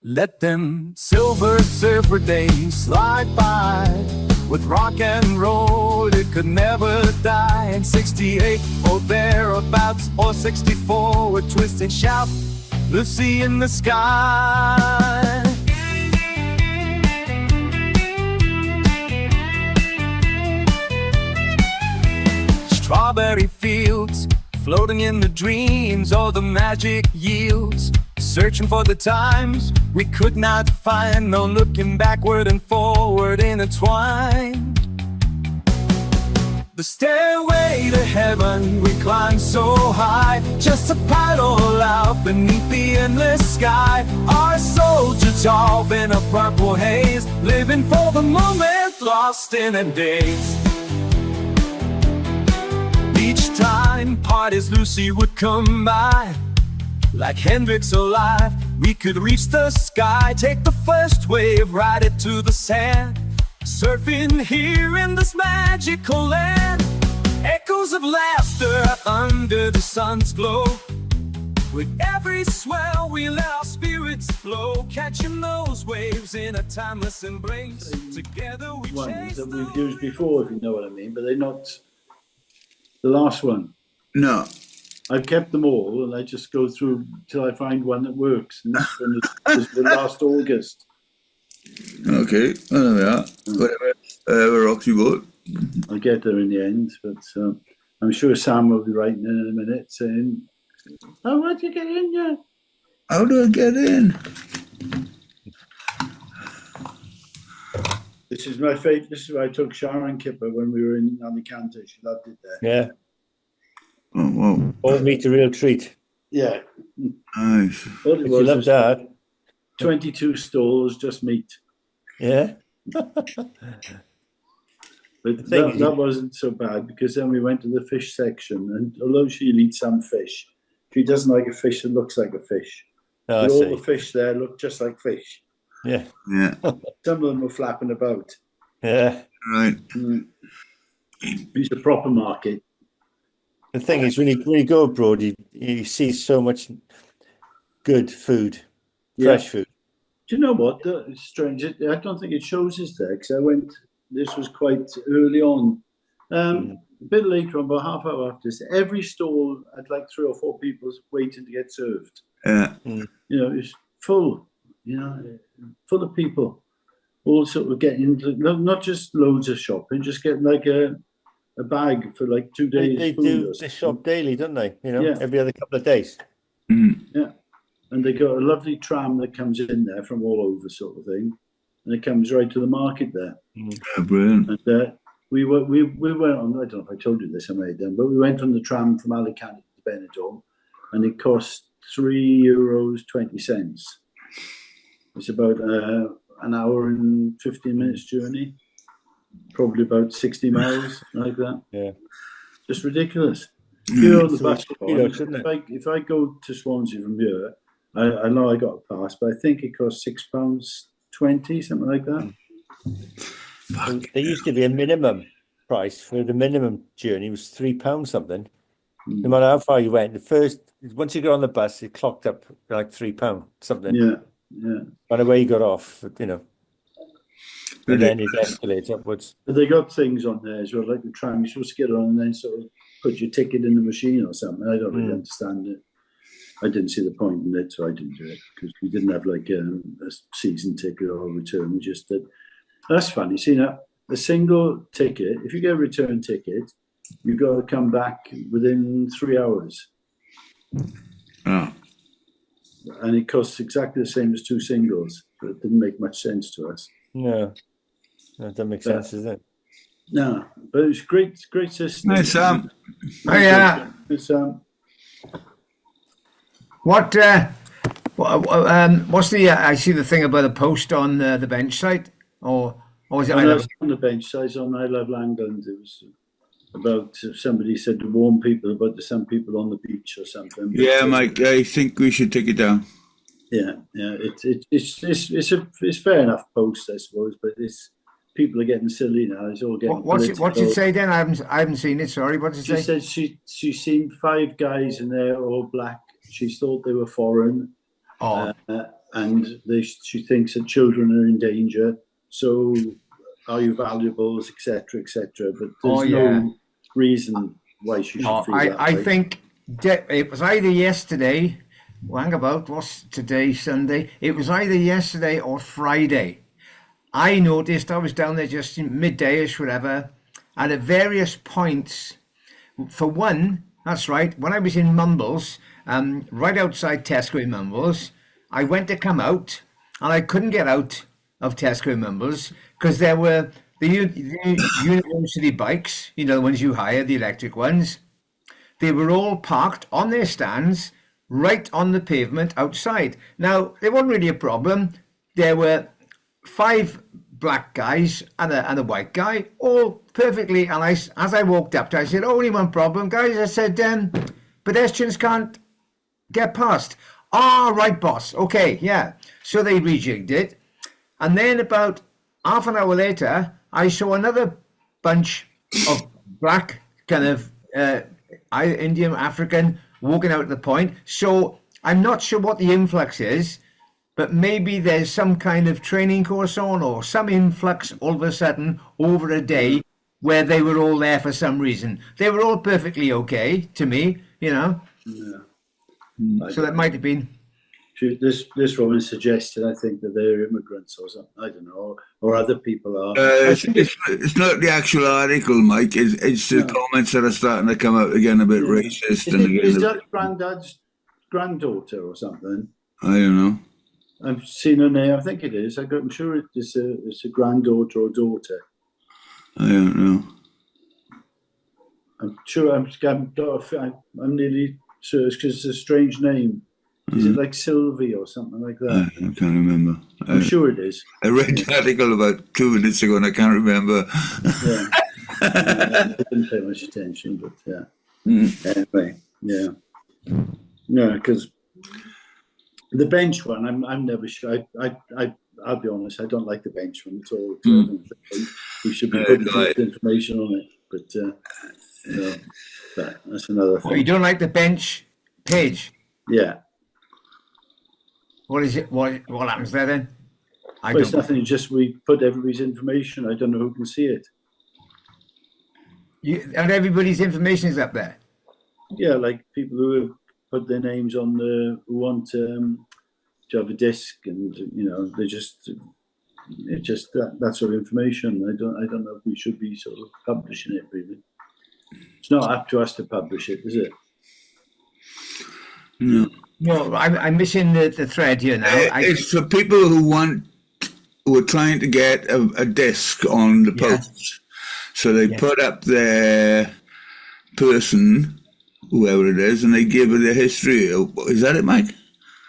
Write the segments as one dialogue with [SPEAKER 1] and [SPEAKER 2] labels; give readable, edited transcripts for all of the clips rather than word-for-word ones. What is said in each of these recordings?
[SPEAKER 1] Let them silver surfer days slide by. With rock and roll it could never die. In 68 or thereabouts, or 64, with twist and shout, Lucy in the sky. Strawberry fields, floating in the dreams, all the magic yields. Searching for the times we could not find, no looking backward and forward intertwined. The stairway to heaven we climbed so high, just to paddle out beneath the endless sky. Our soldiers all in a purple haze, living for the moment, lost in a daze. Each time parties Lucy would come by, like Hendrix alive, we could reach the sky. Take the first wave, ride it to the sand, surfing here in this magical land. Echoes of laughter under the sun's glow. With every swell we let our spirits flow, catching those waves in a timeless embrace. Together we
[SPEAKER 2] ones that we've used before, if you know what I mean, but they're not the last one.
[SPEAKER 3] No.
[SPEAKER 2] I've kept them all, and I just go through till I find one that works. And this one was the last August.
[SPEAKER 3] Okay, well, there we are. Whatever rocks you boat.
[SPEAKER 2] I'll get there in the end, but I'm sure Sam will be writing in a minute saying, "Oh, how'd you get in yet?
[SPEAKER 3] How do I get in?"
[SPEAKER 2] This is my favourite. This is where I took Sharon Kipper when we were in Alicante. She loved it there.
[SPEAKER 4] Yeah.
[SPEAKER 3] Oh, wow.
[SPEAKER 4] All meat a real treat.
[SPEAKER 2] Yeah.
[SPEAKER 3] Nice.
[SPEAKER 2] All it
[SPEAKER 4] If you
[SPEAKER 2] was
[SPEAKER 4] love
[SPEAKER 2] was
[SPEAKER 4] that.
[SPEAKER 2] 22 stalls, just meat.
[SPEAKER 4] Yeah.
[SPEAKER 2] But
[SPEAKER 4] thing
[SPEAKER 2] that wasn't so bad, because then we went to the fish section, and although she'll eat some fish, she doesn't like a fish that looks like a fish.
[SPEAKER 4] Oh, I
[SPEAKER 2] But all
[SPEAKER 4] see.
[SPEAKER 2] the fish there look just like fish.
[SPEAKER 4] Yeah.
[SPEAKER 3] Yeah.
[SPEAKER 2] Some of them were flapping about.
[SPEAKER 4] Yeah.
[SPEAKER 3] Right.
[SPEAKER 2] It's a proper market.
[SPEAKER 4] The thing is, when you go abroad, you see so much good food, fresh food.
[SPEAKER 2] Do you know what? It's strange. I don't think it shows us there, because I went. This was quite early on. A bit later on, about half hour after this, every stall had like 3 or 4 people waiting to get served.
[SPEAKER 3] Yeah.
[SPEAKER 2] You know, it's full. You know, full of people. All sort of getting not just loads of shopping, just getting like a bag for like 2 days.
[SPEAKER 4] They
[SPEAKER 2] food
[SPEAKER 4] do
[SPEAKER 2] or
[SPEAKER 4] the
[SPEAKER 2] something.
[SPEAKER 4] shop daily, don't they? You know,
[SPEAKER 2] Yeah.
[SPEAKER 4] every other couple of days.
[SPEAKER 2] Yeah, and they got a lovely tram that comes in there from all over, sort of thing, and it comes right to the market there.
[SPEAKER 3] Yeah, brilliant.
[SPEAKER 2] And we went on. I don't know if I told you this, I may have done, but we went on the tram from Alicante to Benidorm, and it cost €3.20. It's about an hour and 15 minutes journey, probably about 60 miles, like that.
[SPEAKER 4] Yeah.
[SPEAKER 2] Just ridiculous. Here on the bus,
[SPEAKER 4] Isn't it?
[SPEAKER 2] if I go to Swansea from here, I know I got a pass, but I think it costs £6.20, something like that.
[SPEAKER 4] And there used to be a minimum price for the minimum journey. It was £3 something. No matter how far you went, once you got on the bus, it clocked up like £3 something.
[SPEAKER 2] Yeah.
[SPEAKER 4] By the way you got off, you know, and then it escalates upwards.
[SPEAKER 2] But they got things on there as well, like the tram. You're supposed to get on and then sort of put your ticket in the machine or something. I don't really understand it. I didn't see the point in it, so I didn't do it, because we didn't have like a season ticket or a return. We just did. That's funny. See, now, a single ticket, if you get a return ticket, you've got to come back within 3 hours.
[SPEAKER 3] Oh.
[SPEAKER 2] And it costs exactly the same as 2 singles. So it didn't make much sense to us.
[SPEAKER 4] No, that doesn't make sense, does it?
[SPEAKER 2] No, but it's great system.
[SPEAKER 3] Nice, Sam.
[SPEAKER 5] Oh, yeah.
[SPEAKER 2] It's,
[SPEAKER 5] What's the? I see the thing about the post on the bench site, or is it?
[SPEAKER 2] on the bench side on I Love Langland. It was about somebody said to warn people about some people on the beach or something.
[SPEAKER 3] Yeah, Mike, I think we should take it down.
[SPEAKER 2] Yeah. It's fair enough post, I suppose, but it's people are getting silly now. It's all getting.
[SPEAKER 5] What's it say then? I haven't seen it. Sorry, what did it say?
[SPEAKER 2] She said she's seen 5 guys in there all black. She thought they were foreign.
[SPEAKER 5] Oh,
[SPEAKER 2] and she thinks that children are in danger. So, are you valuables, etc., etc. But there's no reason why she should feel that
[SPEAKER 5] I
[SPEAKER 2] way.
[SPEAKER 5] think it was either yesterday. Hang about, what's today, Sunday? It was either yesterday or Friday. I noticed I was down there just midday-ish, whatever, and at various points. For one, that's right, when I was in Mumbles, right outside Tesco in Mumbles, I went to come out, and I couldn't get out of Tesco in Mumbles because there were the university bikes, the ones you hire, the electric ones. They were all parked on their stands right on the pavement outside. Now, there wasn't really a problem. There were 5 black guys and a white guy, all perfectly. And as I walked up to, I said, only one problem, guys. I said, pedestrians can't get past. Ah, right, boss. Okay, yeah. So they rejigged it. And then about half an hour later, I saw another bunch of black kind of Indian, African, walking out at the point. So I'm not sure what the influx is, but maybe there's some kind of training course on or some influx all of a sudden over a day where they were all there for some reason. They were all perfectly okay to me,
[SPEAKER 2] Yeah.
[SPEAKER 5] So that might have been.
[SPEAKER 2] This woman suggested, I think, that they're immigrants or something. I don't know, or other people are.
[SPEAKER 3] It's not the actual article, Mike. It's the comments that are starting to come out again a bit racist.
[SPEAKER 2] Is that granddad's granddaughter or something?
[SPEAKER 3] I don't know.
[SPEAKER 2] I've seen her name. I think it is. I'm sure it's a granddaughter or daughter.
[SPEAKER 3] I don't know.
[SPEAKER 2] I'm sure. I'm nearly sure because it's a strange name. Is it like Sylvie or something like that?
[SPEAKER 3] I can't remember.
[SPEAKER 2] I'm sure it is.
[SPEAKER 3] I read the article about 2 minutes ago and I can't remember.
[SPEAKER 2] Yeah. I didn't pay much attention, but yeah. Anyway, yeah. No, because the bench one, I'm never sure. I'll be honest, I don't like the bench one at all. I don't think we should be putting information on it, but that's another thing.
[SPEAKER 5] Oh, you don't like the bench page?
[SPEAKER 2] Yeah.
[SPEAKER 5] What is it? What happens there then?
[SPEAKER 2] It's nothing. Just we put everybody's information. I don't know who can see it.
[SPEAKER 5] And everybody's information is up there.
[SPEAKER 2] Yeah, like people who have put their names on who want to have a disc, and they just that sort of information. I don't know if we should be sort of publishing it. Really, it's not up to us to publish it, is it?
[SPEAKER 3] No.
[SPEAKER 5] No, I'm missing the thread here now.
[SPEAKER 3] It's for people who are trying to get a disc on the post. So they put up their person, whoever it is, and they give it a history. Is that it, Mike?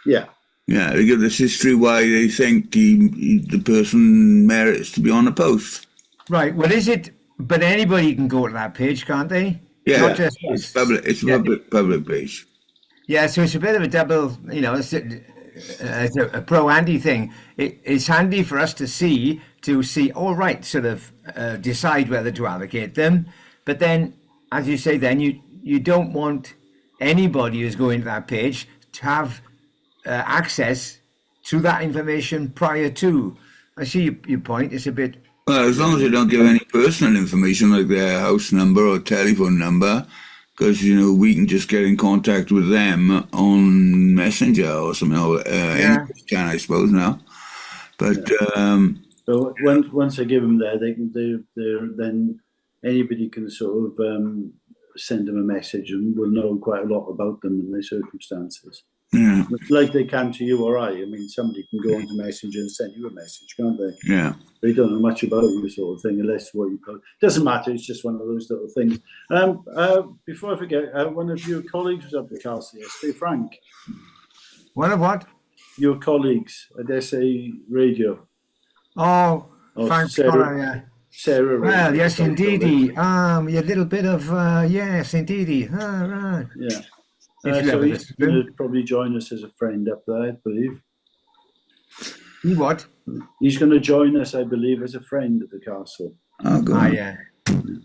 [SPEAKER 2] Yeah.
[SPEAKER 3] Yeah, they give this history why they think the person merits to be on the post.
[SPEAKER 5] Right. Well, is it? But anybody can go to that page, can't they?
[SPEAKER 3] Yeah,
[SPEAKER 5] not just
[SPEAKER 3] it's public. It's a public page.
[SPEAKER 5] Yeah, so it's a bit of a double, it's a pro-anti thing. It's handy for us to see, all right, sort of decide whether to allocate them. But then, as you say, then you don't want anybody who's going to that page to have access to that information prior to. I see your point. It's a bit...
[SPEAKER 3] Well, as long as they don't give any personal information like their house number or telephone number, because, we can just get in contact with them on Messenger or something, can, I suppose, now. But...
[SPEAKER 2] So once I give them there, then anybody can sort of send them a message and we'll know quite a lot about them and their circumstances.
[SPEAKER 3] Yeah.
[SPEAKER 2] Like they can to you or I. I mean, somebody can go onto Messenger and send you a message, can't they?
[SPEAKER 3] Yeah.
[SPEAKER 2] They don't know much about you, sort of thing, unless what you call. Doesn't matter. It's just one of those little things. Before I forget, one of your colleagues was up the castle yesterday, Frank.
[SPEAKER 5] One of what?
[SPEAKER 2] Your colleagues at SA Radio.
[SPEAKER 5] Oh, Frank.
[SPEAKER 2] Sarah.
[SPEAKER 5] Well, yes, indeedy. A little bit of yes, indeedy. Right.
[SPEAKER 2] Yeah. So he's going to probably join us as a friend up there, I believe.
[SPEAKER 5] He what?
[SPEAKER 2] He's going to join us, I believe, as a friend at the castle.
[SPEAKER 3] Oh, good.
[SPEAKER 5] Yeah.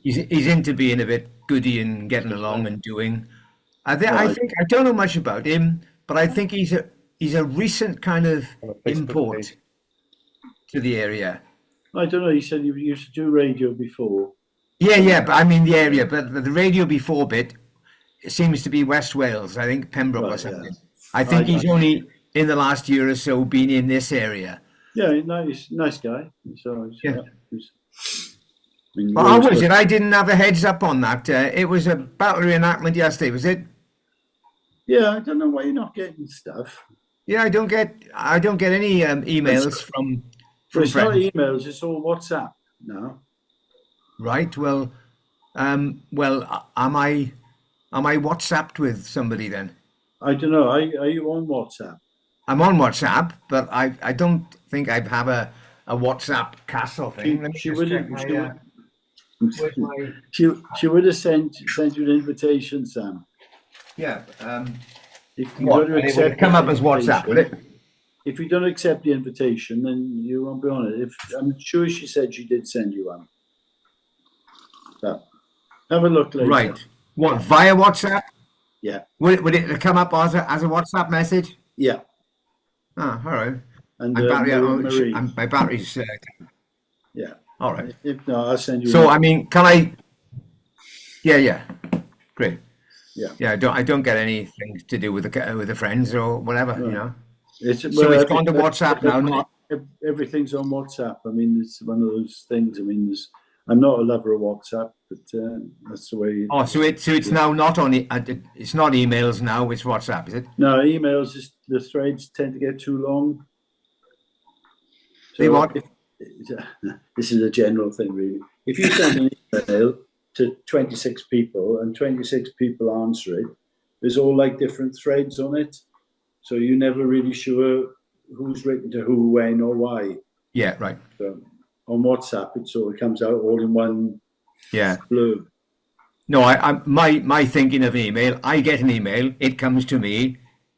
[SPEAKER 5] He's into being a bit goody and getting along and doing. I think I don't know much about him, but I think he's he's a recent kind of
[SPEAKER 4] On a Facebook
[SPEAKER 5] import
[SPEAKER 4] page.
[SPEAKER 5] to the area.
[SPEAKER 2] I don't know. He said you used to do radio before.
[SPEAKER 5] Yeah, but I mean the area, but the radio before bit it seems to be West Wales. I think Pembroke or
[SPEAKER 2] Right,
[SPEAKER 5] something.
[SPEAKER 2] yeah.
[SPEAKER 5] I think
[SPEAKER 2] I-
[SPEAKER 5] he's only in the last year or so been in this area.
[SPEAKER 2] Yeah, nice guy. So
[SPEAKER 5] Yeah.
[SPEAKER 2] he's- I mean,
[SPEAKER 5] Well,
[SPEAKER 2] we
[SPEAKER 5] how
[SPEAKER 2] always
[SPEAKER 5] was
[SPEAKER 2] got-
[SPEAKER 5] it? I didn't have a heads up on that. It was a battle reenactment yesterday, was it?
[SPEAKER 2] Yeah, I don't know why you're not getting stuff.
[SPEAKER 5] Yeah, I don't get any emails from
[SPEAKER 2] But it's not
[SPEAKER 5] friends.
[SPEAKER 2] emails. It's all WhatsApp now.
[SPEAKER 5] Right. Well, am I WhatsApped with somebody then?
[SPEAKER 2] I don't know. Are you on WhatsApp?
[SPEAKER 5] I'm on WhatsApp, but I don't think I have a WhatsApp castle thing. Let me
[SPEAKER 2] She
[SPEAKER 5] just
[SPEAKER 2] would
[SPEAKER 5] check
[SPEAKER 2] have.
[SPEAKER 5] my, where's my
[SPEAKER 2] She would have sent you an invitation, Sam.
[SPEAKER 5] yeah.
[SPEAKER 2] If you
[SPEAKER 5] What?
[SPEAKER 2] got to
[SPEAKER 5] And it would
[SPEAKER 2] accept
[SPEAKER 5] come
[SPEAKER 2] the
[SPEAKER 5] up as WhatsApp, would it?
[SPEAKER 2] invitation- If you don't accept the invitation, then you won't be on it. I'm sure she said she did send you one. So, have a look later.
[SPEAKER 5] Right. What, via WhatsApp?
[SPEAKER 2] Yeah.
[SPEAKER 5] Would it come up as a WhatsApp message?
[SPEAKER 2] Yeah.
[SPEAKER 5] Ah, all right.
[SPEAKER 2] And
[SPEAKER 5] My
[SPEAKER 2] Marie.
[SPEAKER 5] my battery's
[SPEAKER 2] Yeah.
[SPEAKER 5] all right.
[SPEAKER 2] If not, I'll send you.
[SPEAKER 5] So
[SPEAKER 2] one.
[SPEAKER 5] I mean, can I? Yeah. Great.
[SPEAKER 2] Yeah.
[SPEAKER 5] Yeah. I don't get anything to do with the friends or whatever. You know.
[SPEAKER 2] It's,
[SPEAKER 5] So it's gone to WhatsApp now. Not.
[SPEAKER 2] Everything's on WhatsApp. I mean, it's one of those things. I mean, I'm not a lover of WhatsApp, but that's the way.
[SPEAKER 5] Oh, so it's now not on. It's not emails now. It's WhatsApp, is it?
[SPEAKER 2] No, emails, the threads tend to get too long.
[SPEAKER 5] They what?
[SPEAKER 2] This is a general thing, really. If you send an email to 26 people and 26 people answer it, there's all like different threads on it. So you're never really sure who's written to who, when, or why.
[SPEAKER 5] Yeah. Right.
[SPEAKER 2] So on WhatsApp, it sort of comes out all in one
[SPEAKER 5] Yeah.
[SPEAKER 2] blurb.
[SPEAKER 5] No, my thinking of an email. I get an email. It comes to me.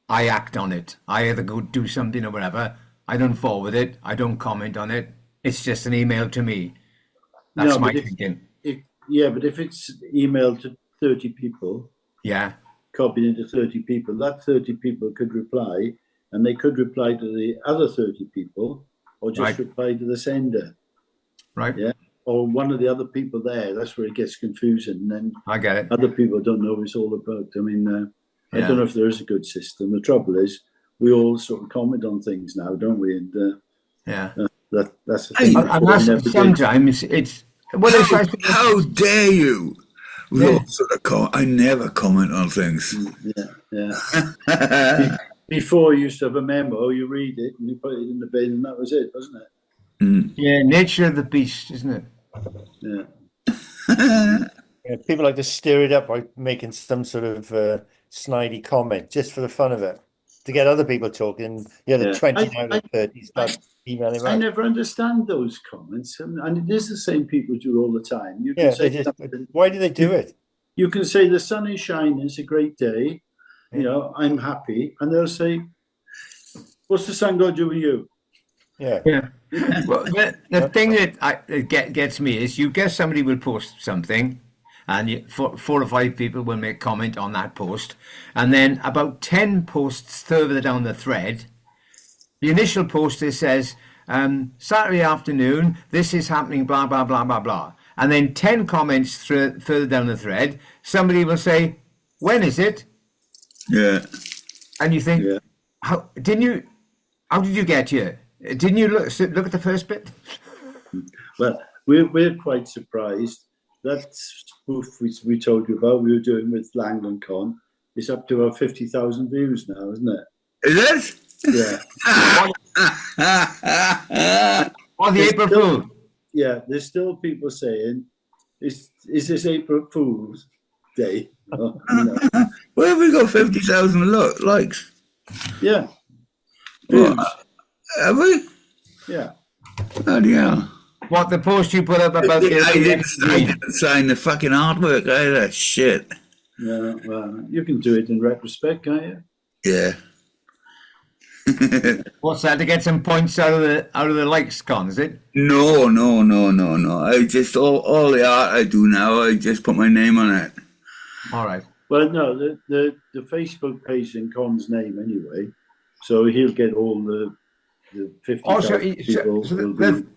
[SPEAKER 5] I act on it. I either go do something or whatever. I don't forward it. I don't comment on it. It's just an email to me. That's
[SPEAKER 2] No,
[SPEAKER 5] my
[SPEAKER 2] but
[SPEAKER 5] thinking.
[SPEAKER 2] but if it's emailed to 30 people,
[SPEAKER 5] Yeah.
[SPEAKER 2] copied into 30 people, that 30 people could reply, and they could reply to the other 30 people, or just
[SPEAKER 5] Right.
[SPEAKER 2] reply to the sender,
[SPEAKER 5] Right.
[SPEAKER 2] Yeah. or one of the other people there. That's where it gets confusing, and then
[SPEAKER 5] I get it.
[SPEAKER 2] other people don't know what it's all about. I mean, I
[SPEAKER 5] Yeah.
[SPEAKER 2] don't know if there is a good system. The trouble is, we all sort of comment on things now, don't we? And
[SPEAKER 5] Yeah.
[SPEAKER 2] that's the thing.
[SPEAKER 5] And that's sometimes it's well.
[SPEAKER 3] How dare you? We all sort of I never comment on things.
[SPEAKER 2] Yeah. Before, you used to have a memo, you read it, and you put it in the bin, and that was it, wasn't it?
[SPEAKER 5] Yeah, nature of the beast, isn't it?
[SPEAKER 2] Yeah.
[SPEAKER 4] Yeah, people like to stir it up by making some sort of snidey comment just for the fun of it, to get other people talking. Yeah, the
[SPEAKER 2] Yeah.
[SPEAKER 4] 29 or 30 start emailing
[SPEAKER 2] I
[SPEAKER 4] back.
[SPEAKER 2] never understand those comments, and it is the same people do all the time. You can
[SPEAKER 4] Yeah,
[SPEAKER 2] say something,
[SPEAKER 4] why do they do it?
[SPEAKER 2] you can say the sun is shining, it's a great day, you know, I'm happy, and they'll say, "What's the sun got to do with you?"
[SPEAKER 4] Yeah.
[SPEAKER 5] Yeah. Well, the thing that gets me is you guess somebody will post something, and four or five people will make comment on that post, and then about 10 posts further down the thread, the initial poster says, Saturday afternoon, this is happening, blah, blah, blah, blah, blah. And then 10 comments further down the thread, somebody will say, when is it?
[SPEAKER 3] Yeah.
[SPEAKER 5] And you think,
[SPEAKER 2] Yeah.
[SPEAKER 5] how did you get here? Didn't you look at the first bit?
[SPEAKER 2] Well, we're quite surprised. That spoof we told you about, we were doing with Langland Con, it's up to about 50,000 views now, isn't it?
[SPEAKER 3] Is
[SPEAKER 2] Yeah.
[SPEAKER 5] Or the
[SPEAKER 2] There's
[SPEAKER 5] April
[SPEAKER 2] still-
[SPEAKER 5] Fool?
[SPEAKER 2] Yeah, there's still people saying, is this April Fool's Day? Oh, you know.
[SPEAKER 3] it? Where have we got 50,000 likes?
[SPEAKER 2] Yeah.
[SPEAKER 3] What?
[SPEAKER 2] Views.
[SPEAKER 3] Have we?
[SPEAKER 2] Yeah.
[SPEAKER 3] Oh, yeah.
[SPEAKER 5] What, the post you put up about
[SPEAKER 3] I didn't
[SPEAKER 5] the
[SPEAKER 3] sign the fucking artwork either. Shit.
[SPEAKER 2] Yeah, well, you can do it in retrospect, can't you?
[SPEAKER 3] Yeah.
[SPEAKER 5] what's that, to get some points out of the likes con, is it?
[SPEAKER 3] No. I just all the art I do now, I just put my name on it.
[SPEAKER 5] All right.
[SPEAKER 2] Well, no, the Facebook page in Con's name anyway. So he'll get all the 50,000 people.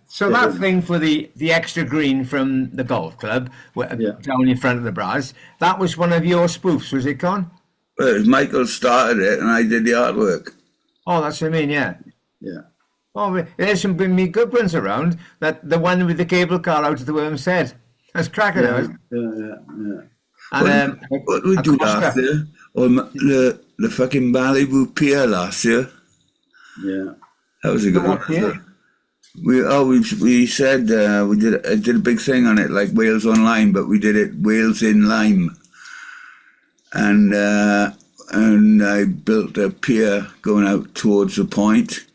[SPEAKER 5] So that thing for the extra green from the golf club down in front of the Bras, that was one of your spoofs, was it, Con?
[SPEAKER 3] Well, it was Michael started it, and I did the artwork.
[SPEAKER 5] Oh, that's what I mean, yeah.
[SPEAKER 2] Yeah.
[SPEAKER 5] Oh, there's some good ones around. That the one with the cable car out of the worm's head. That's cracking out.
[SPEAKER 2] Yeah.
[SPEAKER 5] And
[SPEAKER 3] what did we do last year? Or the fucking Malibu Pier last year.
[SPEAKER 2] Yeah.
[SPEAKER 3] That was a good one.
[SPEAKER 5] Yeah.
[SPEAKER 3] We said we did a big thing on it, like Wales Online, but we did it Wales in Lime, and I built a pier going out towards the point,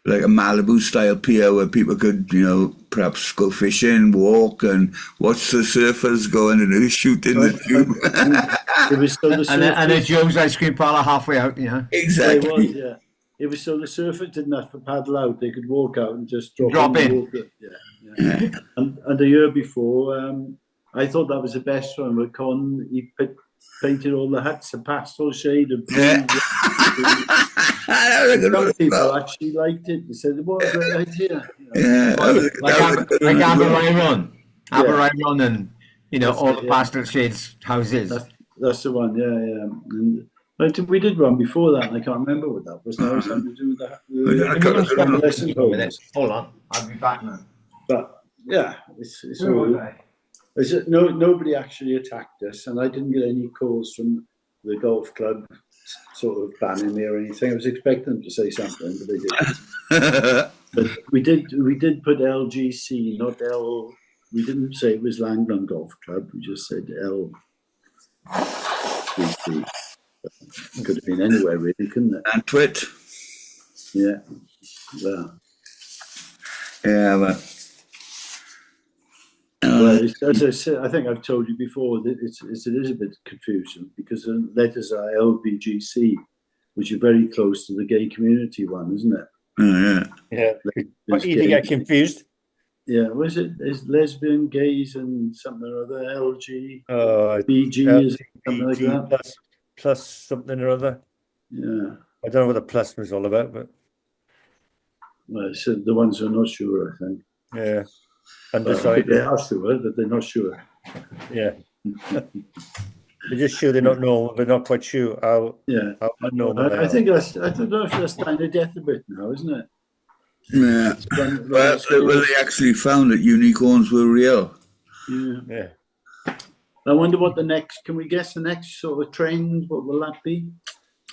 [SPEAKER 3] like a Malibu style pier where people could, perhaps go fishing, walk, and watch the surfers going and shoot in the tube.
[SPEAKER 2] It was so the
[SPEAKER 5] and a Joe's ice cream parlour halfway out,
[SPEAKER 3] Exactly.
[SPEAKER 2] It was, yeah. It was so the surfers didn't have to paddle out; they could walk out and just drop
[SPEAKER 5] in.
[SPEAKER 2] Water. Yeah. And the year before, I thought that was the best one. Where he painted all the huts a pastel shade of blue.
[SPEAKER 3] Yeah.
[SPEAKER 2] Some people actually liked it. They said, "What a great idea!"
[SPEAKER 3] Yeah,
[SPEAKER 5] like Aberryon and all the pastel shades houses.
[SPEAKER 2] That's the one. Yeah. And we did one before that, and I can't remember what that was. Now it's something to do with that.
[SPEAKER 5] Hold on, I'll be back now.
[SPEAKER 2] But yeah, it's all. Nobody actually attacked us, and I didn't get any calls from the golf club sort of banning me or anything. I was expecting them to say something, but they didn't. But we did put LGC, not L. We didn't say it was Langland Golf Club. We just said LGC. Could have been anywhere, really, couldn't it?
[SPEAKER 3] And Twit.
[SPEAKER 2] Yeah. Well.
[SPEAKER 3] Yeah, but.
[SPEAKER 2] Well, as I said, I think I've told you before that it is a bit confusing because the letters are LBGC, which is very close to the gay community one, isn't it?
[SPEAKER 3] Oh,
[SPEAKER 4] yeah. But you get confused.
[SPEAKER 2] Yeah, was it? Is lesbian, gays, and something or other? LG, BG, is something like that.
[SPEAKER 4] Plus something or other.
[SPEAKER 2] Yeah.
[SPEAKER 4] I don't know what the plus was all about, but.
[SPEAKER 2] Well, so the ones who are not sure, I think.
[SPEAKER 4] Yeah. Undecided.
[SPEAKER 2] They are sure, but they're not sure.
[SPEAKER 4] Yeah. They're just sure they're not normal. They're not quite sure how normal.
[SPEAKER 2] I think I don't know if that's dying to death a bit now, isn't it?
[SPEAKER 3] Yeah. Well, they actually found that unicorns were real.
[SPEAKER 2] Yeah. I wonder what can we guess the next sort of trend? What will that be?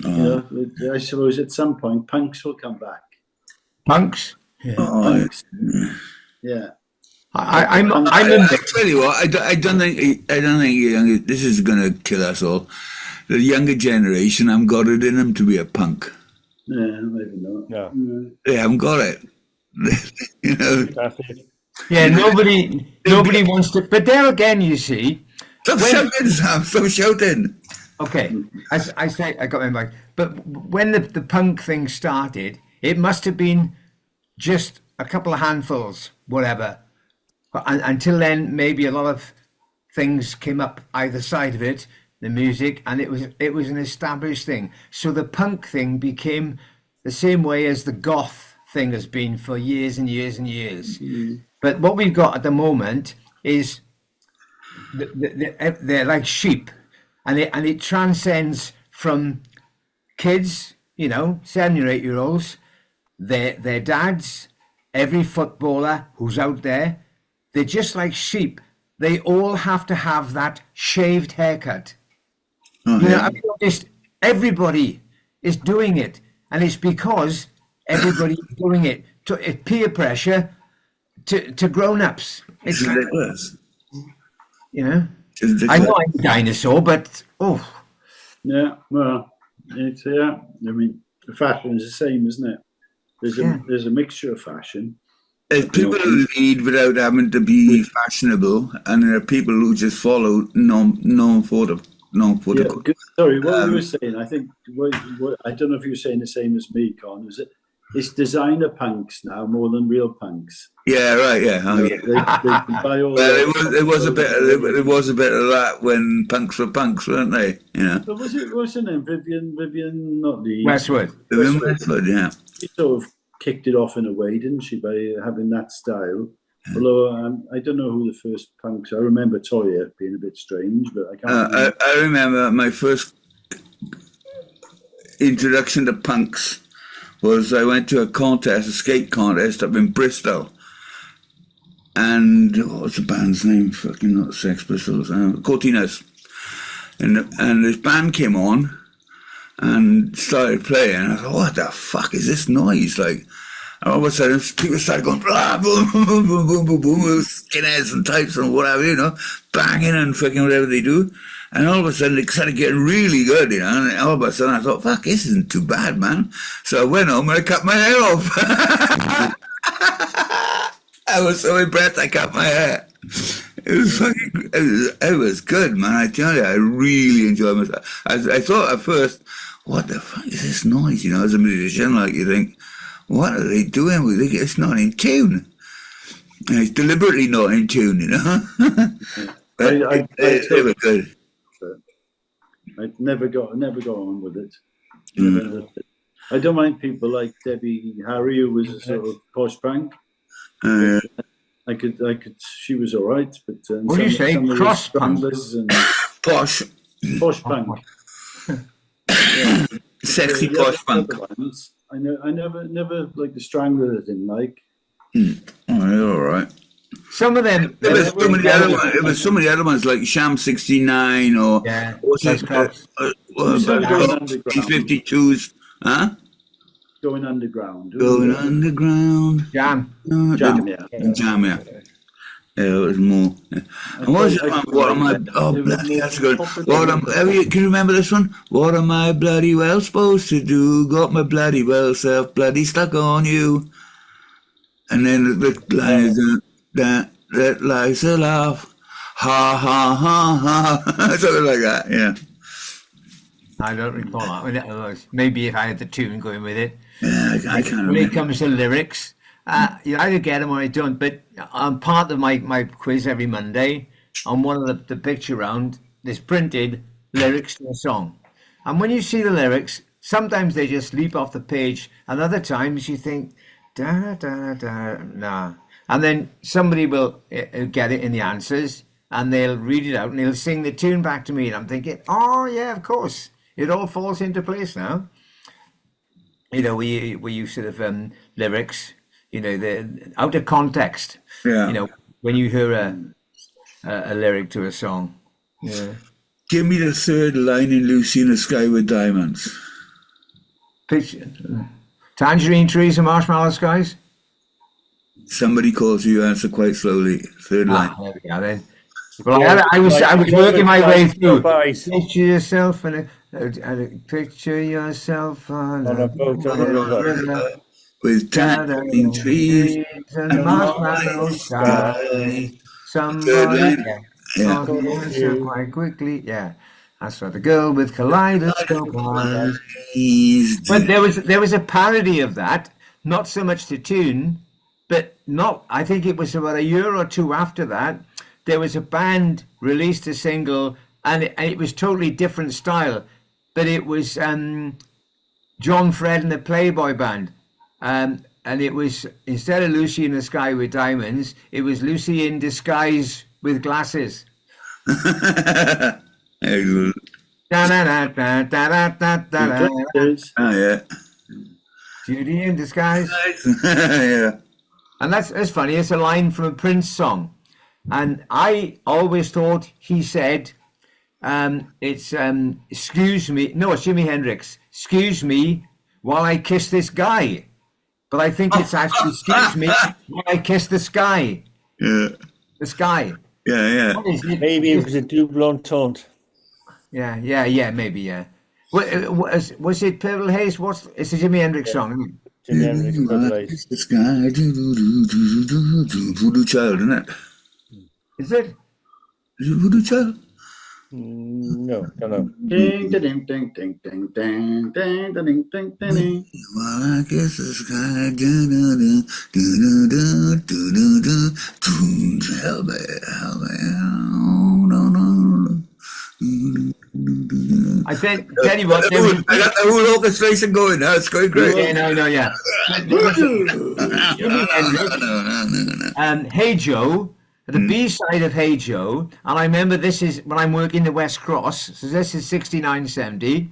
[SPEAKER 2] I suppose at some point punks will come back.
[SPEAKER 5] Punks?
[SPEAKER 2] Yeah. Punks. Yeah.
[SPEAKER 5] I
[SPEAKER 3] tell you what, I don't think this is going to kill us all. The younger generation haven't got it in them to be a punk.
[SPEAKER 2] Yeah, maybe not.
[SPEAKER 4] No.
[SPEAKER 3] They haven't got it.
[SPEAKER 5] Yeah, nobody wants to. But there again, you see.
[SPEAKER 3] Stop shouting, Sam. Stop shouting.
[SPEAKER 5] Okay, as I say, I got my mic. But when the punk thing started, it must have been just a couple of handfuls, whatever. Until then, maybe a lot of things came up either side of it, the music, and it was an established thing. So the punk thing became the same way as the goth thing has been for years and years and years. Mm-hmm. But what we've got at the moment is they're like sheep, and it transcends from kids, 7 or 8 year olds, their dads, every footballer who's out there. They're just like sheep. They all have to have that shaved haircut. I've noticed everybody is doing it, and it's because everybody is doing it to peer pressure to grown-ups. It's
[SPEAKER 3] ridiculous.
[SPEAKER 5] I know I'm a dinosaur, but
[SPEAKER 2] yeah. Well, it's I mean, fashion is the same, isn't it? There's a mixture of fashion.
[SPEAKER 3] There's people who lead without having to be fashionable, and there are people who just follow non-protocol.
[SPEAKER 2] Sorry, what you were saying, I think, I don't know if you were saying the same as me, Con, is it it's designer punks now more than real punks.
[SPEAKER 3] Yeah, right. Yeah, oh, yeah.
[SPEAKER 2] They can buy all.
[SPEAKER 3] Well, it was a bit. It was a bit of that when punks were punks, weren't they? You know.
[SPEAKER 2] But what's her name? Vivian, not Lee.
[SPEAKER 5] Westwood.
[SPEAKER 3] Vivian Westwood, yeah.
[SPEAKER 2] She sort of kicked it off in a way, didn't she, by having that style? Although I don't know who the first punks. I remember Toya being a bit strange, but I can't.
[SPEAKER 3] I remember my first introduction to punks was I went to a skate contest up in Bristol. And what's the band's name? Fucking not Sex Pistols. Cortinas. And this band came on and started playing. And I thought, what the fuck is this noise? Like, and all of a sudden, people started going, blah, boom, boom, boom, boom, boom, boom, boom, with skinheads and types and whatever, you know, banging and fucking whatever they do. And all of a sudden, it started getting really good, you know. And all of a sudden, I thought, fuck, this isn't too bad, man. So I went home and I cut my hair off. I was so impressed, I cut my hair. It was fucking, it was good, man. I tell you, I really enjoyed myself. I thought at first, what the fuck is this noise? You know, as a musician, like, you think, what are they doing with it? It's not in tune. And it's deliberately not in tune, you know. But they were good.
[SPEAKER 2] I never got on with it. I don't mind people like Debbie Harry, who was a sort of posh punk.
[SPEAKER 3] Yeah.
[SPEAKER 2] I could. She was all right, but
[SPEAKER 5] what do you say? Cross punk
[SPEAKER 2] and
[SPEAKER 3] Posh
[SPEAKER 2] punk.
[SPEAKER 3] Sexy posh punk.
[SPEAKER 2] I never like the Stranglers. I didn't like.
[SPEAKER 3] Oh, you're all right.
[SPEAKER 5] Some of them.
[SPEAKER 3] There was so many other ones. There was so many other ones like Sham 69 or what's it? 52s, huh?
[SPEAKER 2] Going underground.
[SPEAKER 3] Going underground.
[SPEAKER 5] Jam.
[SPEAKER 2] Jam, yeah.
[SPEAKER 3] Jam, yeah. Yeah, it was more. Yeah. And what was it? What am I? Oh, bloody, that's good. Can you remember this one? What am I bloody well supposed to do? Got my bloody well self bloody stuck on you. And then the line is that likes a laugh. Ha ha ha ha. Something like that, yeah.
[SPEAKER 5] I don't recall that. Maybe if I had the tune going with it.
[SPEAKER 3] Yeah, I can't remember.
[SPEAKER 5] When it comes to lyrics, you either get them or I don't. But I'm part of my quiz every Monday. On one of the picture round, there's printed lyrics to a song. And when you see the lyrics, sometimes they just leap off the page. And other times you think, da da da, nah. And then somebody will get it in the answers and they'll read it out and they'll sing the tune back to me. And I'm thinking, oh, yeah, of course. It all falls into place now. You know, we sort of lyrics, you know, they're out of context.
[SPEAKER 3] Yeah.
[SPEAKER 5] You know, when you hear a lyric to a song. Yeah.
[SPEAKER 3] Give me the third line in Lucy in the Sky with Diamonds.
[SPEAKER 5] Picture. Tangerine trees and marshmallow skies.
[SPEAKER 3] Somebody calls you, answer quite slowly. Third line.
[SPEAKER 5] There we go then. Well, I was working my way through. Picture yourself and picture yourself on a boat on a river
[SPEAKER 3] with tangerine trees
[SPEAKER 5] and marshmallow sky. Somebody answer quite quickly. Yeah, that's right. The girl with kaleidoscope eyes. But there was a parody of that, not so much to tune, but not. I think it was about a year or two after that. There was a band released a single, and it was totally different style, but it was John Fred and the Playboy Band, and it was, instead of Lucy in the Sky with Diamonds, it was Lucy in Disguise with Glasses.
[SPEAKER 3] Excellent. Oh yeah.
[SPEAKER 5] Judy in Disguise.
[SPEAKER 3] Yeah.
[SPEAKER 5] And that's funny. It's a line from a Prince song. And I always thought he said, it's, excuse me. No, it's Jimi Hendrix. Excuse me while I kiss this guy. But I think it's actually, excuse me while I kiss the sky.
[SPEAKER 3] Yeah.
[SPEAKER 5] The sky.
[SPEAKER 3] Yeah, yeah.
[SPEAKER 4] Maybe it was a double entendre.
[SPEAKER 5] Yeah, maybe, yeah. Was it Purple Haze? It's a Jimi Hendrix song, isn't it?
[SPEAKER 4] Jimi Hendrix, Purple Haze.
[SPEAKER 3] The sky, Voodoo Child, isn't it?
[SPEAKER 5] Is it?
[SPEAKER 3] Is it Voodoo Child?
[SPEAKER 4] No, don't know.
[SPEAKER 2] Ding, ding, ding, ding, ding, ding, ding, ding, ding, ding.
[SPEAKER 3] Well, I guess the sky. Help me, help me. Oh, no, no.
[SPEAKER 5] I tell you what, there was,
[SPEAKER 3] I got the whole orchestration going now. It's going great.
[SPEAKER 5] yeah, no, yeah. There was Jimi Hendrix, Hey Joe, the B side of Hey Joe, and I remember this is when I'm working the West Cross, so this is 69, 70, and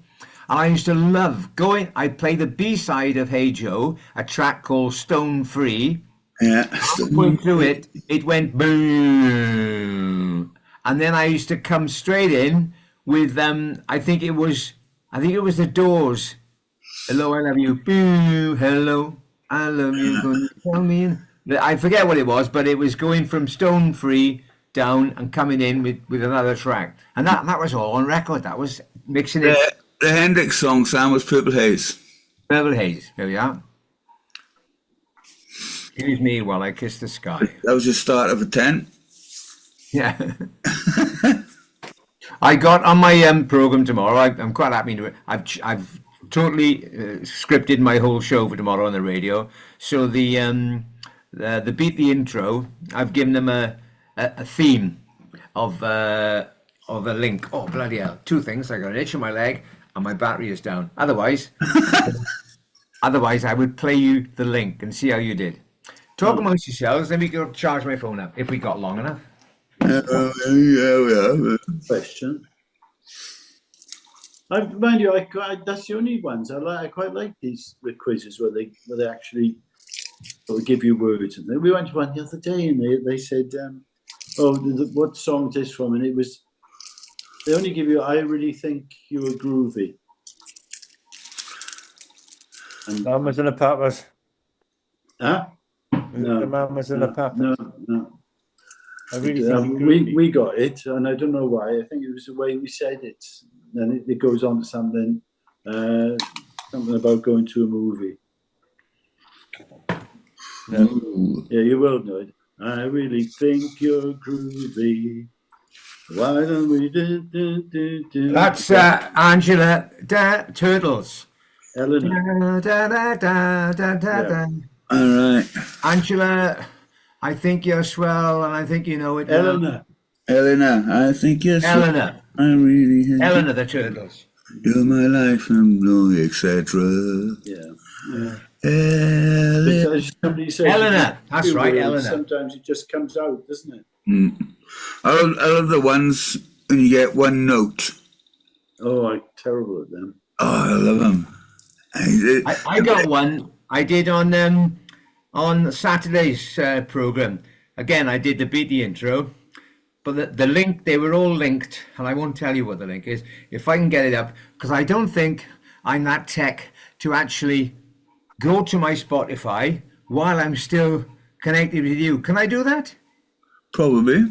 [SPEAKER 5] I used to love going, I'd play the B side of Hey Joe, a track called Stone Free.
[SPEAKER 3] Yeah.
[SPEAKER 5] Going through it, it went boom, and then I used to come straight in with I think it was the Doors. Hello, I love you. Boo, hello, I love you. Can you tell me? I forget what it was, but it was going from Stone Free down and coming in with another track, and that was all on record. That was mixing it.
[SPEAKER 3] The Hendrix song, Sam, was Purple Haze.
[SPEAKER 5] Purple Haze. There we are. Excuse me while I kiss the sky.
[SPEAKER 3] That was the start of a 10.
[SPEAKER 5] Yeah. I got on my program tomorrow. I'm quite happy to. I've totally scripted my whole show for tomorrow on the radio. So the beat the intro. I've given them a theme of a link. Oh bloody hell! Two things. I got an itch in my leg and my battery is down. Otherwise, I would play you the link and see how you did. Talk amongst yourselves. Let me go charge my phone up if we got long enough.
[SPEAKER 3] Yeah.
[SPEAKER 2] Question. Mind you, that's the only ones I quite like these the quizzes where they actually sort of give you words. And we went to one the other day, and they said, what song is this from? And it was they only give you I really think you were groovy. And
[SPEAKER 4] Mamas and the Papas.
[SPEAKER 2] huh? No,
[SPEAKER 4] The Mamas and the Papas.
[SPEAKER 2] no.
[SPEAKER 4] I really think
[SPEAKER 2] We got it, and I don't know why. I think it was the way we said it. Then it goes on to something about going to a movie.
[SPEAKER 4] No.
[SPEAKER 2] Yeah, you will know it. I really think you're groovy. Why don't we do?
[SPEAKER 5] That's Angela Turtles.
[SPEAKER 2] Eleanor.
[SPEAKER 5] Da.
[SPEAKER 3] All right.
[SPEAKER 5] Angela, I think you're swell, and I think you know it. now.
[SPEAKER 2] Eleanor.
[SPEAKER 3] Eleanor, I think you're so.
[SPEAKER 5] Eleanor.
[SPEAKER 3] I really think
[SPEAKER 5] Eleanor the Turtles.
[SPEAKER 3] you're my life and no, etc.
[SPEAKER 2] Yeah.
[SPEAKER 3] Eleanor.
[SPEAKER 2] As somebody said,
[SPEAKER 5] Eleanor. That's
[SPEAKER 2] few
[SPEAKER 5] right,
[SPEAKER 2] words,
[SPEAKER 5] Eleanor.
[SPEAKER 2] Sometimes it just comes out, doesn't it?
[SPEAKER 3] I love the ones when you get one note.
[SPEAKER 2] Oh, I'm terrible at them.
[SPEAKER 3] Oh, I love them.
[SPEAKER 5] I got one. I did on Saturday's program. Again, I did the beat the intro, but the link, they were all linked, and I won't tell you what the link is if I can get it up, because I don't think I'm that tech to actually go to my Spotify while I'm still connected with you. Can I do that?
[SPEAKER 3] Probably.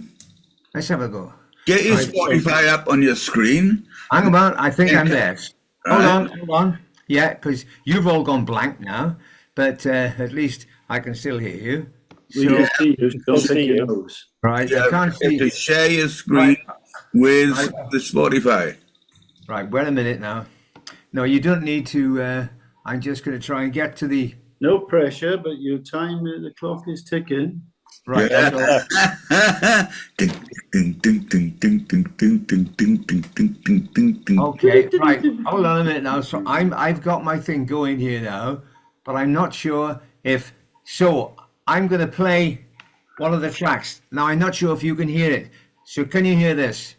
[SPEAKER 5] Let's have a go.
[SPEAKER 3] Get your
[SPEAKER 5] Right.
[SPEAKER 3] Spotify up on your screen.
[SPEAKER 5] Hang on, I think I'm there.
[SPEAKER 3] Right.
[SPEAKER 5] Hold on. Yeah, because you've all gone blank now, but at least I can still hear you.
[SPEAKER 2] We
[SPEAKER 5] So,
[SPEAKER 2] can see you. Don't
[SPEAKER 4] see
[SPEAKER 2] take your
[SPEAKER 4] you.
[SPEAKER 2] nose.
[SPEAKER 5] right, I can't see
[SPEAKER 3] To
[SPEAKER 5] you.
[SPEAKER 3] share your screen with the Spotify.
[SPEAKER 5] Right, wait a minute now. No, you don't need to. I'm just going to try and get to the.
[SPEAKER 2] No pressure, but your time, the clock is ticking.
[SPEAKER 5] Right.
[SPEAKER 3] Yeah. Ding, ding, ding, ding, ding, ding, ding, ding, ding, ding, ding, ding, ding, ding.
[SPEAKER 5] Okay, right. Hold on a minute now. So I've got my thing going here now, but I'm not sure if. So I'm going to play one of the tracks. Now I'm not sure if you can hear it. So can you hear this?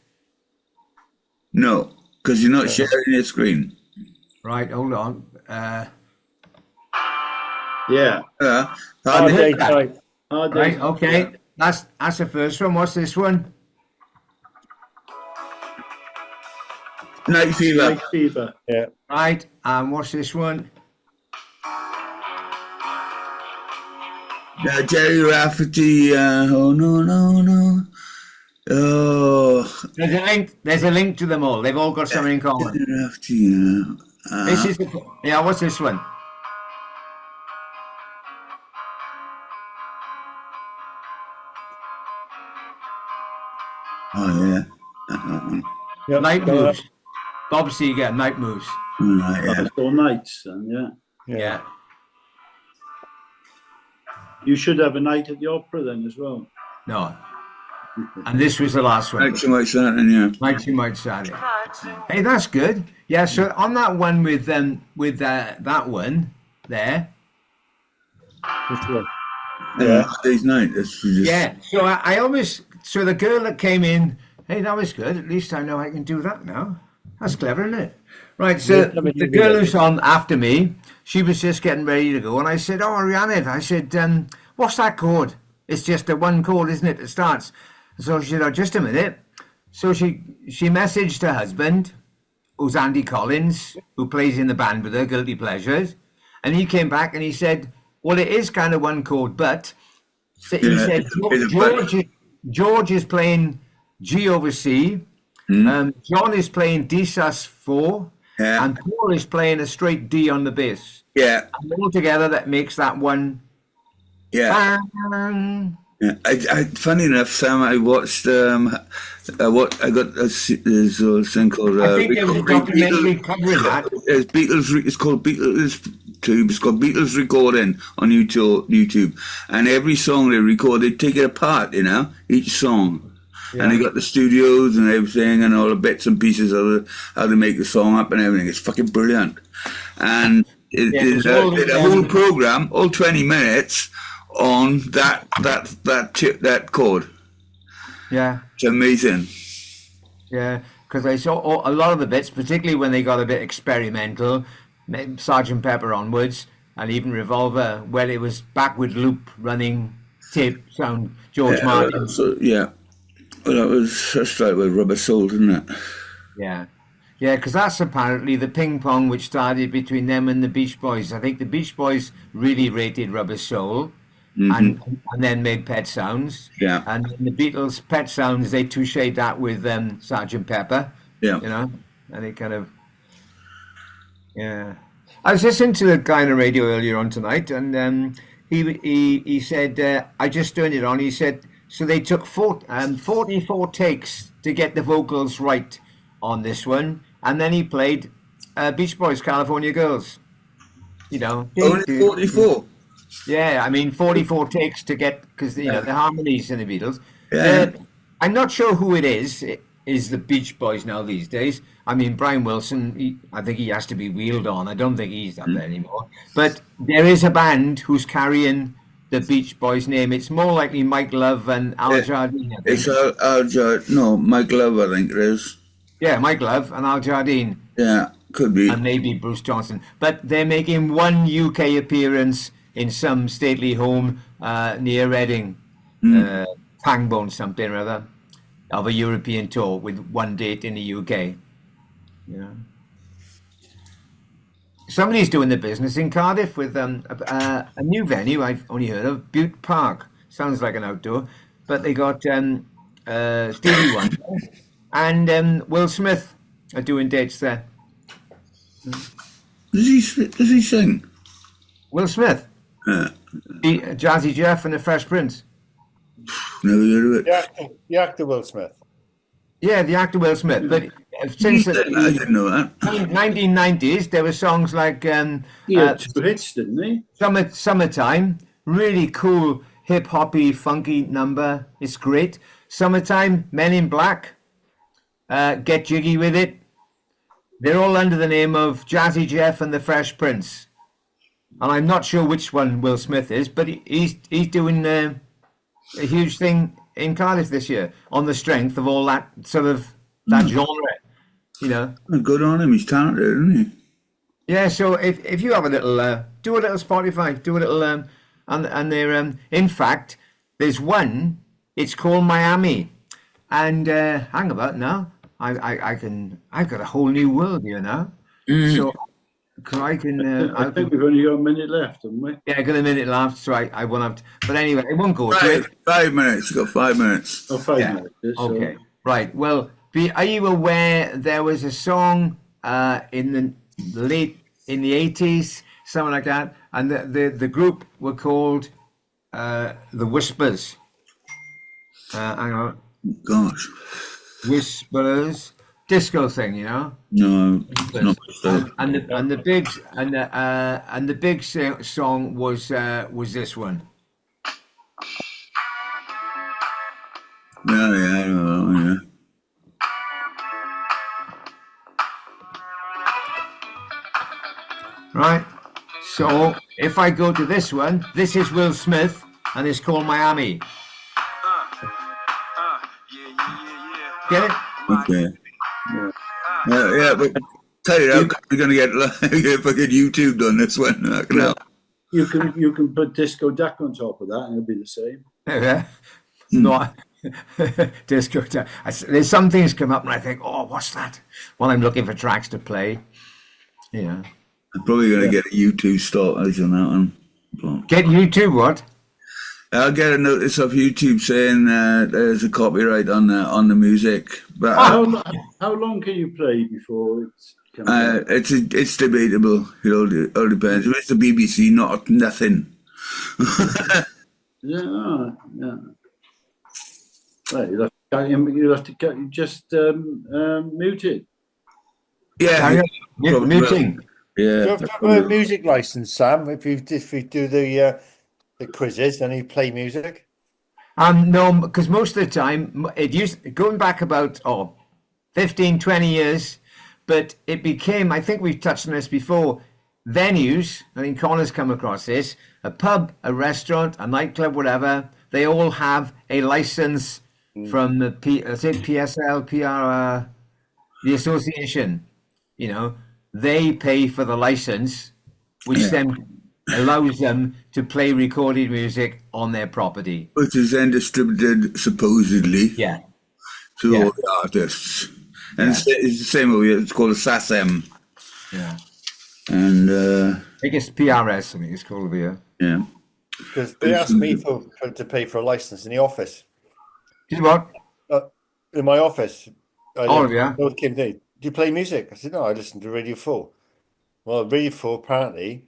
[SPEAKER 3] No, because you're not sharing your screen.
[SPEAKER 5] Right. Hold on.
[SPEAKER 2] Yeah.
[SPEAKER 4] Hard
[SPEAKER 5] hit
[SPEAKER 4] Day's
[SPEAKER 5] that.
[SPEAKER 4] Night.
[SPEAKER 2] Hard
[SPEAKER 5] Right.
[SPEAKER 2] days.
[SPEAKER 5] Okay. That's the first one. What's this one?
[SPEAKER 3] Night Fever.
[SPEAKER 2] Night fever.
[SPEAKER 4] Yeah.
[SPEAKER 5] Right. What's this one?
[SPEAKER 3] Jerry Rafferty. Oh, no. Oh,
[SPEAKER 5] There's a link to them all. They've all got something in common.
[SPEAKER 3] Jerry Rafferty.
[SPEAKER 5] This is what's this one?
[SPEAKER 3] Oh, yeah.
[SPEAKER 4] Yep.
[SPEAKER 5] Night Moves. Bob Seger, Night Moves.
[SPEAKER 3] Right, yeah.
[SPEAKER 2] All nights, and
[SPEAKER 5] Yeah.
[SPEAKER 2] you should have a night at the opera then as well.
[SPEAKER 5] No. And this was the last one.
[SPEAKER 3] Nights and White Satin, yeah.
[SPEAKER 5] Nights in White Satin. Hey, that's good. Yeah, so on that one with that one there.
[SPEAKER 4] Which one?
[SPEAKER 3] Yeah. Day's night. That's just,
[SPEAKER 5] Yeah. So I almost, so the girl that came in, hey, that was good. At least I know I can do that now. That's clever, isn't it? Right. So the girl who's on after me, she was just getting ready to go, and I said, "Oh, Ariane," I said, "What's that chord? It's just a one chord, isn't it? It starts." So she said, "Oh, just a minute." So she messaged her husband, who's Andy Collins, who plays in the band with her, Guilty Pleasures, and he came back and he said, "Well, it is kind of one chord, but." So he said, George is playing G over C, John is playing D sus4, and Paul is playing a straight D on the bass.
[SPEAKER 3] Yeah.
[SPEAKER 5] And all together, that makes that one.
[SPEAKER 3] Yeah.
[SPEAKER 5] Bang.
[SPEAKER 3] I funny enough, Sam, I watched what I got there's a thing called
[SPEAKER 5] I think there was a documentary covering that.
[SPEAKER 3] It's Beatles. It's called Beatles Tube. It's called Beatles Recording on YouTube, and every song they record, they take it apart, each song. Yeah. And they got the studios and everything, and all the bits and pieces of how they make the song up and everything. It's fucking brilliant. And it did a whole program, all 20 minutes, on that chord.
[SPEAKER 5] Yeah,
[SPEAKER 3] it's amazing.
[SPEAKER 5] Yeah, because I saw a lot of the bits, particularly when they got a bit experimental, Sergeant Pepper onwards, and even Revolver, where it was backward loop running tape sound. George Martin.
[SPEAKER 3] Well, that's right with Rubber Soul, isn't it?
[SPEAKER 5] Yeah, because that's apparently the ping pong which started between them and the Beach Boys. I think the Beach Boys really rated Rubber Soul. And then made Pet Sounds.
[SPEAKER 3] Yeah.
[SPEAKER 5] And the Beatles' Pet Sounds, they toucheed that with Sergeant Pepper.
[SPEAKER 3] Yeah.
[SPEAKER 5] And it kind of, yeah. I was listening to the guy on the radio earlier on tonight, and he said, I just turned it on, he said, so they took 44 takes to get the vocals right on this one, and then he played Beach Boys' California Girls.
[SPEAKER 3] Only 44?
[SPEAKER 5] Yeah, I mean, 44 takes to get, because the harmonies in the Beatles.
[SPEAKER 3] Yeah.
[SPEAKER 5] I'm not sure who it is the Beach Boys now these days. I mean, Brian Wilson, I think he has to be wheeled on. I don't think he's up there anymore. But there is a band who's carrying the Beach Boys name. It's more likely Mike Love and Al Jardine.
[SPEAKER 3] It's Al Jardine. No, Mike Love, I think it is.
[SPEAKER 5] Yeah, Mike Love and Al Jardine.
[SPEAKER 3] Yeah, could be.
[SPEAKER 5] And maybe Bruce Johnson. But they're making one UK appearance in some stately home near Reading, Pangbone something or other, of a European tour with one date in the UK. Somebody's doing the business in Cardiff with a new venue I've only heard of, Butte Park. Sounds like an outdoor, but they got Stevie Wonder and Will Smith are doing dates there.
[SPEAKER 3] Does he sing?
[SPEAKER 5] Will Smith. Jazzy Jeff and the Fresh Prince.
[SPEAKER 3] Never heard of it.
[SPEAKER 4] The actor Will Smith.
[SPEAKER 5] Yeah, the actor Will Smith. But since
[SPEAKER 3] I didn't know that.
[SPEAKER 5] 1990s, there were songs like
[SPEAKER 2] he had 2 hits, didn't he?
[SPEAKER 5] Summertime, really cool hip hoppy funky number. It's great. Summertime, Men in Black, Get Jiggy with It. They're all under the name of Jazzy Jeff and the Fresh Prince. And I'm not sure which one Will Smith is, but he's doing a huge thing in Cardiff this year on the strength of all that sort of that genre,
[SPEAKER 3] Good on him. He's talented, isn't he?
[SPEAKER 5] Yeah. So if you have a little, do a little Spotify, do a little, and they're in fact, there's one. It's called Miami, and hang about now. I've got a whole new world here now. So. I can.
[SPEAKER 2] I think we've only got a minute left, haven't we?
[SPEAKER 5] Yeah, I got a minute left, so I won't have to. But anyway, it won't go to it.
[SPEAKER 3] 5 minutes. You've got 5 minutes.
[SPEAKER 2] Oh, 5 minutes.
[SPEAKER 5] Okay, right. Well, are you aware there was a song in the 80s, something like that, and the group were called the Whispers. Hang on.
[SPEAKER 3] Gosh.
[SPEAKER 5] Whispers. disco thing, you know.
[SPEAKER 3] No, it's not my style.
[SPEAKER 5] And the big song was this one.
[SPEAKER 3] Yeah, yeah, I know, yeah.
[SPEAKER 5] Right. So if I go to this one, this is Will Smith, and it's called Miami. Get it?
[SPEAKER 3] Okay. Yeah, but tell you how we're going to get fucking YouTube on this one. I can help.
[SPEAKER 2] You can put Disco Duck on top of that, and it'll be the same.
[SPEAKER 5] Yeah. No, disco. There's some things come up, and I think, oh, what's that? While I'm looking for tracks to play. Yeah.
[SPEAKER 3] I'm probably going to get a YouTube started on that one. But
[SPEAKER 5] Get YouTube what?
[SPEAKER 3] I'll get a notice off YouTube saying there's a copyright on the music. But
[SPEAKER 2] How long can you play before it's comes out?
[SPEAKER 3] it's debatable. It all depends. If it's the BBC, nothing.
[SPEAKER 2] Yeah. Right, you'll have to just mute it.
[SPEAKER 3] Yeah,
[SPEAKER 5] Muting.
[SPEAKER 4] Do you
[SPEAKER 3] yeah.
[SPEAKER 4] have to have a music license, Sam? If you do the quizzes and you play music?
[SPEAKER 5] No, because most of the time it used going back about 15, 20 years, but it became, I think we've touched on this before, venues. I think Connor's come across this. A pub, a restaurant, a nightclub, whatever. They all have a license from the PSL, PR, the association. You know, they pay for the license, which then allows them to play recorded music on their property.
[SPEAKER 3] Which is then distributed supposedly
[SPEAKER 5] Yeah.
[SPEAKER 3] to all the artists. And it's the same way, it's called a SASM.
[SPEAKER 5] Yeah.
[SPEAKER 3] And
[SPEAKER 5] I think it's PRS, I think it's called here.
[SPEAKER 3] yeah.
[SPEAKER 4] Because they asked me to pay for a license in the office.
[SPEAKER 5] Did what?
[SPEAKER 4] In my office.
[SPEAKER 5] Yeah.
[SPEAKER 4] Kim, do you play music? I said, no, I listen to Radio 4. Well, Radio 4, apparently,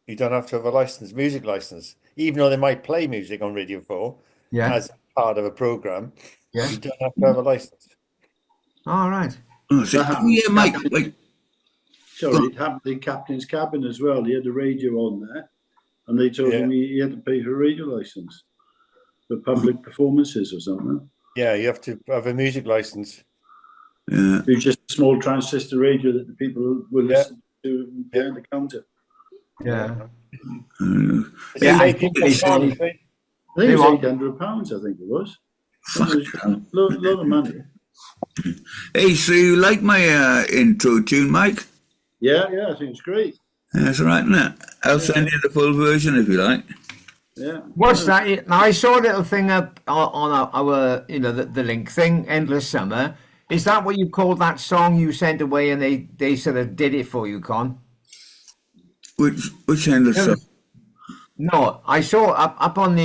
[SPEAKER 4] you don't have to have a license, music license. Even though they might play music on Radio 4 as part of a program, you don't have to have a license.
[SPEAKER 5] All right.
[SPEAKER 3] Oh, so, yeah, Mike.
[SPEAKER 2] Sorry, it happened in Captain's cabin as well. He had a radio on there, and they told him he had to pay for a radio license for public performances or something.
[SPEAKER 4] Yeah, you have to have a music license.
[SPEAKER 3] Yeah.
[SPEAKER 2] It was just a small transistor radio that the people will listen to behind the counter.
[SPEAKER 5] Yeah.
[SPEAKER 2] I think it was £800. I think it was. Lot of money.
[SPEAKER 3] Hey, so you like my intro tune, Mike?
[SPEAKER 2] Yeah, I think it's great.
[SPEAKER 3] That's all right, isn't it? I'll send you the full version if you like.
[SPEAKER 2] Yeah.
[SPEAKER 5] What's that? Now I saw a little thing up on our the link thing, Endless Summer. Is that what you called that song you sent away, and they sort of did it for you, Con?
[SPEAKER 3] Which Endless Summer?
[SPEAKER 5] No, I saw up on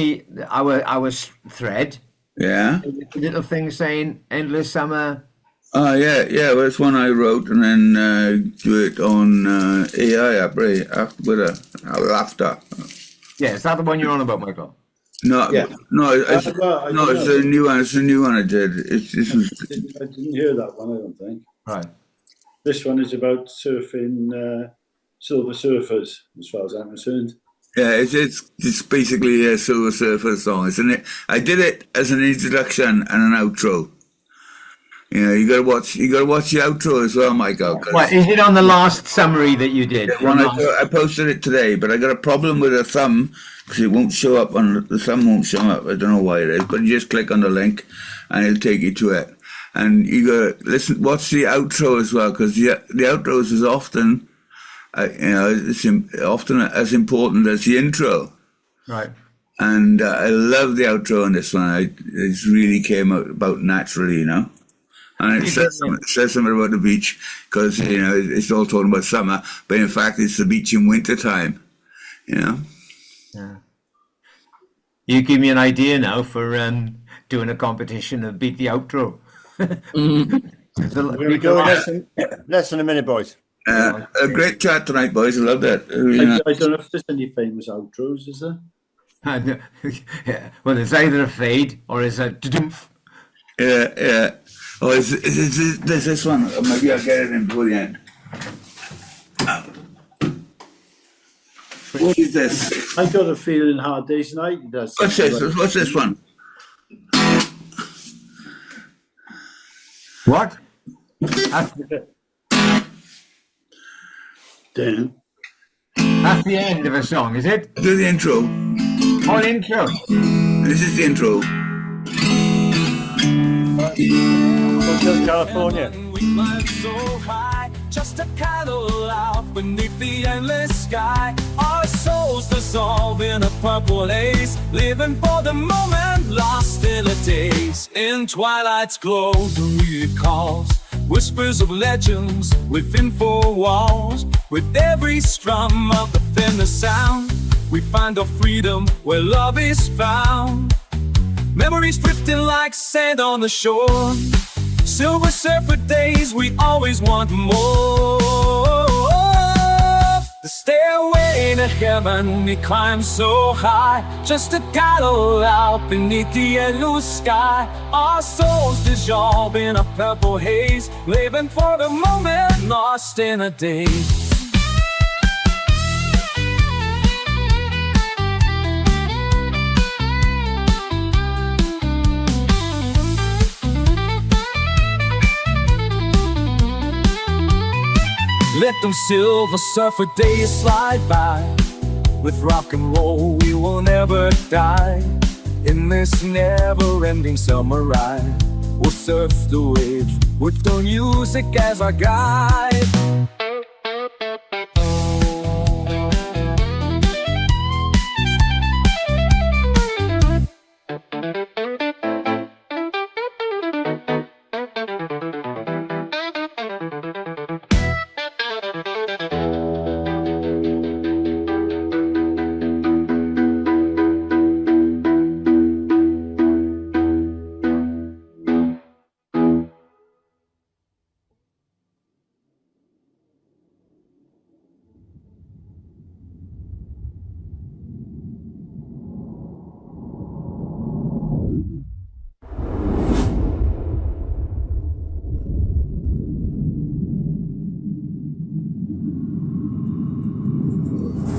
[SPEAKER 5] our thread.
[SPEAKER 3] Yeah.
[SPEAKER 5] A little thing saying Endless Summer.
[SPEAKER 3] Oh yeah. Well, it's one I wrote and then do it on AI with laughter.
[SPEAKER 5] Yeah, is that the one you're on about, Michael?
[SPEAKER 3] No, it's a new one. It's a new one I did. I
[SPEAKER 2] didn't hear that one. I don't think.
[SPEAKER 5] Right.
[SPEAKER 2] This one is about surfing Silver Surfers, as far as I'm concerned.
[SPEAKER 3] Yeah, it's basically a Silver Surfer song, isn't it? I did it as an introduction and an outro. You know, you gotta watch the outro as well, Michael.
[SPEAKER 5] What is it on the last summary that you did?
[SPEAKER 3] I posted it today, but I got a problem with the thumb because it won't show up the thumb won't show up. I don't know why it is, but you just click on the link and it'll take you to it. And you gotta watch the outro as well, because the outros is often, it's often as important as the intro.
[SPEAKER 5] Right.
[SPEAKER 3] And I love the outro on this one. It really came out about naturally, you know. And it says something about the beach because, it's all talking about summer, but in fact, it's the beach in winter time,
[SPEAKER 5] Yeah. You give me an idea now for doing a competition of beat the outro.
[SPEAKER 4] We're going to go less than a minute, boys.
[SPEAKER 3] A great chat tonight, boys. I love that.
[SPEAKER 2] I don't know if there's any famous outros, is there?
[SPEAKER 5] Yeah. Well, it's either a fade or it's a da-doomph.
[SPEAKER 3] Yeah. Oh, there's this one. Maybe I'll get it in before the end. What is this?
[SPEAKER 2] I got a feeling Hard Day's Night does.
[SPEAKER 3] What's this? What's this one?
[SPEAKER 5] What?
[SPEAKER 2] Damn.
[SPEAKER 5] That's the end of a song, is it?
[SPEAKER 3] Do the intro.
[SPEAKER 5] All intro.
[SPEAKER 3] This is the intro.
[SPEAKER 4] Hotel California.
[SPEAKER 1] We climb so high, just to paddle out beneath the endless sky. Our souls dissolve in a purple haze, living for the moment, lost in a daze. In twilight's glow, the reed calls, whispers of legends within four walls. With every strum of the thinnest sound, we find our freedom where love is found. Memories drifting like sand on the shore. Silver surfer days, we always want more. The stairway to heaven, we climb so high, just to paddle out beneath the yellow sky. Our souls dissolve in a purple haze, living for the moment, lost in a daze. Let them silver surfer days slide by. With rock and roll we will never die. In this never-ending summer ride, we'll surf the waves with the music as our guide.